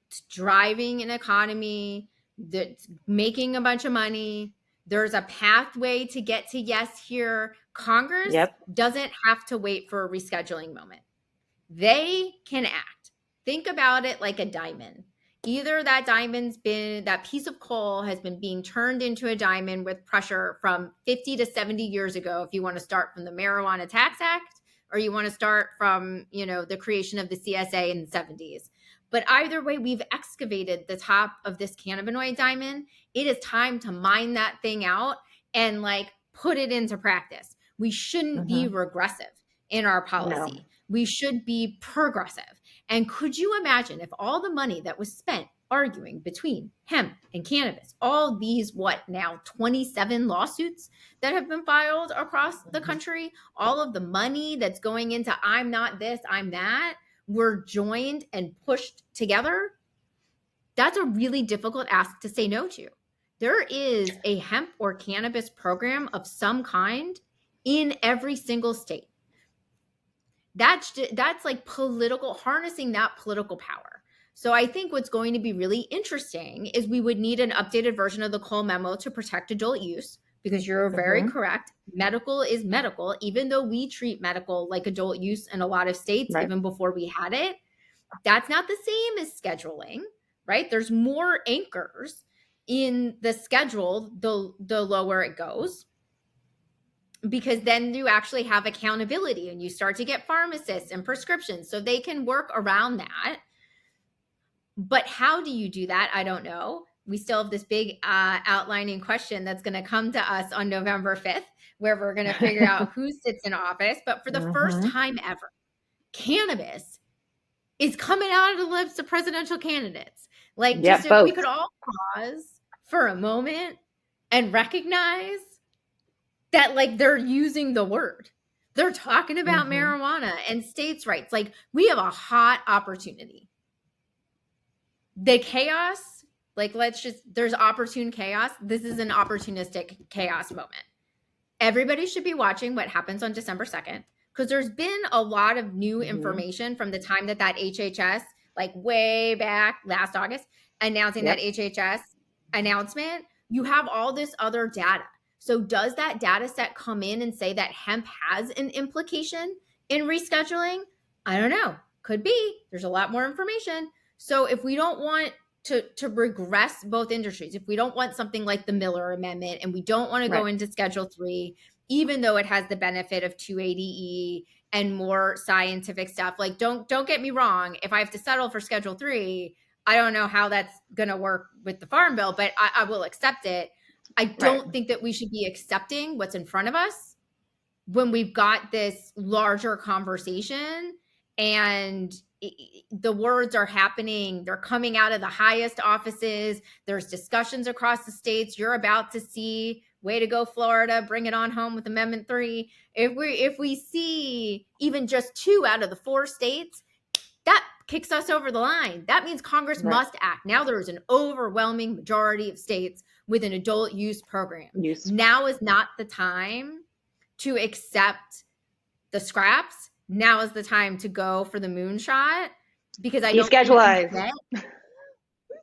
It's driving an economy that's making a bunch of money. There's a pathway to get to yes here. Congress Yep. doesn't have to wait for a rescheduling moment. They can act. Think about it like a diamond. Either that piece of coal has been being turned into a diamond with pressure from 50 to 70 years ago, if you want to start from the Marijuana Tax Act, or you want to start from, the creation of the CSA in the 70s. But either way, we've excavated the top of this cannabinoid diamond. It is time to mine that thing out and put it into practice. We shouldn't be regressive in our policy. No. We should be progressive. And could you imagine if all the money that was spent arguing between hemp and cannabis, all these, 27 lawsuits that have been filed across the country, all of the money that's going into I'm not this, I'm that, were joined and pushed together? That's a really difficult ask to say no to. There is a hemp or cannabis program of some kind in every single state. That's political, harnessing that political power. So I think what's going to be really interesting is we would need an updated version of the Cole memo to protect adult use, because you're very correct. Medical is medical, even though we treat medical like adult use in a lot of states, even before we had it. That's not the same as scheduling, right? There's more anchors in the schedule, the lower it goes, because then you actually have accountability and you start to get pharmacists and prescriptions so they can work around that. But how do you do that? I don't know. We still have this big outlining question that's going to come to us on November 5th, where we're going to figure out who sits in office. But for the first time ever, cannabis is coming out of the lips of presidential candidates. If we could all pause for a moment and recognize that they're using the word. They're talking about marijuana and states' rights. We have a hot opportunity. The chaos, there's opportune chaos. This is an opportunistic chaos moment. Everybody should be watching what happens on December 2nd, because there's been a lot of new information from the time that HHS, way back last August, announcing that HHS announcement. You have all this other data. So does that data set come in and say that hemp has an implication in rescheduling? I don't know. Could be. There's a lot more information. So if we don't want to regress both industries, if we don't want something like the Miller Amendment, and we don't want to go into Schedule 3, even though it has the benefit of 280E and more scientific stuff, don't get me wrong. If I have to settle for Schedule 3, I don't know how that's going to work with the Farm Bill, but I will accept it. I don't think that we should be accepting what's in front of us when we've got this larger conversation and the words are happening. They're coming out of the highest offices. There's discussions across the states. You're about to see, way to go, Florida, bring it on home with Amendment 3. If we see even just 2 out of the 4 states, that kicks us over the line. That means Congress must act. Now there is an overwhelming majority of states with an adult use program. Now is not the time to accept the scraps. Now is the time to go for the moonshot, because I don't think we get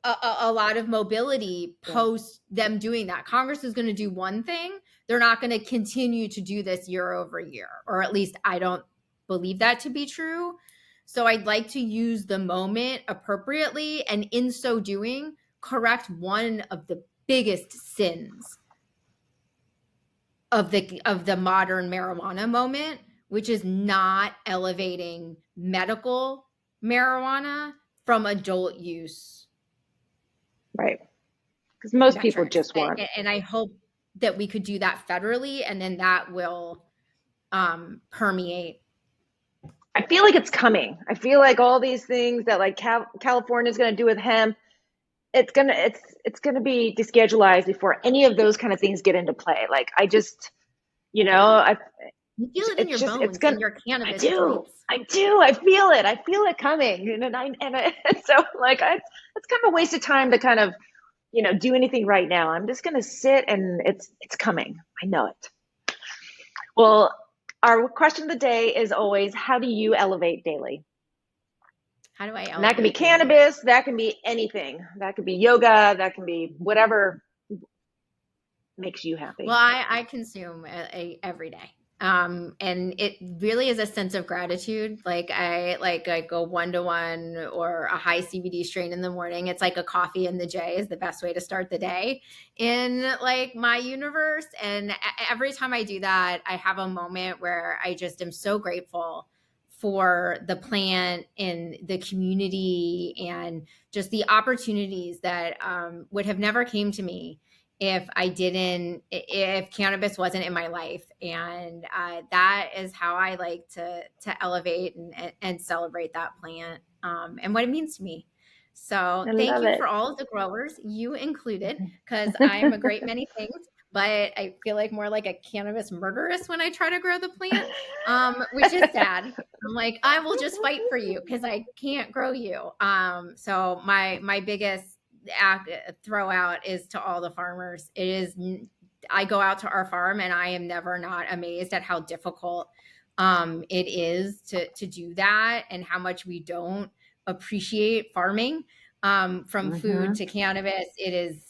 a lot of mobility post them doing that. Congress is going to do one thing. They're not going to continue to do this year over year, or at least I don't believe that to be true. So I'd like to use the moment appropriately, and in so doing, correct one of the biggest sins of the modern marijuana moment, which is not elevating medical marijuana from adult use. Right. Because most people just want. And I hope that we could do that federally, and then that will permeate. I feel like it's coming. I feel like all these things that California is going to do with hemp, it's gonna be descheduled before any of those kind of things get into play. I just, you feel it in your bones, in your cannabis. I do. I feel it. I feel it coming, so it's kind of a waste of time to kind of, do anything right now. I'm just gonna sit, and it's coming. I know it. Well, our question of the day is always, how do you elevate daily? How do I elevate? And that can be cannabis, that can be anything. That could be yoga, that can be whatever makes you happy. Well, I consume every day. And it really is a sense of gratitude. Like I go 1-to-1 or a high CBD strain in the morning. It's like a coffee in the J is the best way to start the day in like my universe. And every time I do that, I have a moment where I just am so grateful for the plant and the community and just the opportunities that would have never came to me if cannabis wasn't in my life. And that is how I like to elevate and celebrate that plant and what it means to me. So I thank love you it. for all of the growers, you included, because I'm a great many things, but I feel like more like a cannabis murderess when I try to grow the plant, which is sad. I'm like, I will just fight for you because I can't grow you. So my biggest throw out is to all the farmers. I go out to our farm and I am never not amazed at how difficult it is to do that and how much we don't appreciate farming. From food to cannabis, it is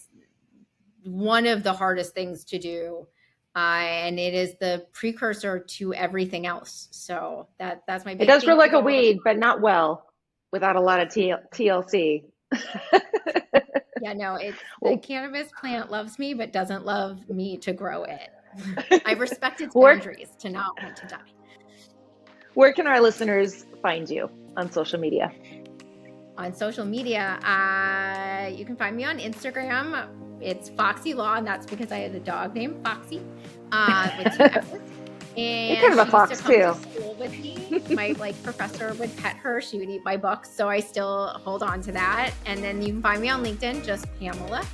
one of the hardest things to do. And it is the precursor to everything else. So that's my It big does grow thank you like to a all the weed, but not well, without a lot of TLC. Yeah, no, the Well, cannabis plant loves me, but doesn't love me to grow it. I respect its where, boundaries to not want to die. where can our listeners find you on social media? On social media, you can find me on Instagram. It's Foxy Law, and that's because I had a dog named Foxy with 2 X's. You're And kind of a she used to fox come too. to school with me. My professor would pet her. She would eat my books, so I still hold on to that. And then you can find me on LinkedIn, just Pamela.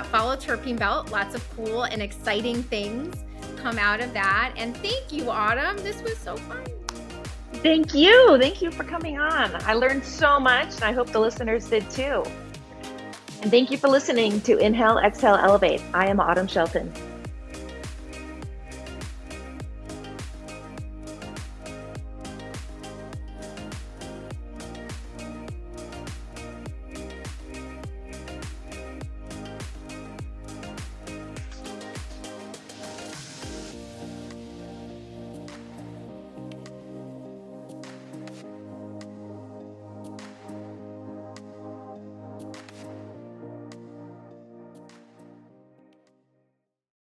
Follow Terpene Belt. Lots of cool and exciting things come out of that. And thank you, Autumn. This was so fun. Thank you. Thank you for coming on. I learned so much, and I hope the listeners did too. And thank you for listening to Inhale, Exhale, Elevate. I am Autumn Shelton.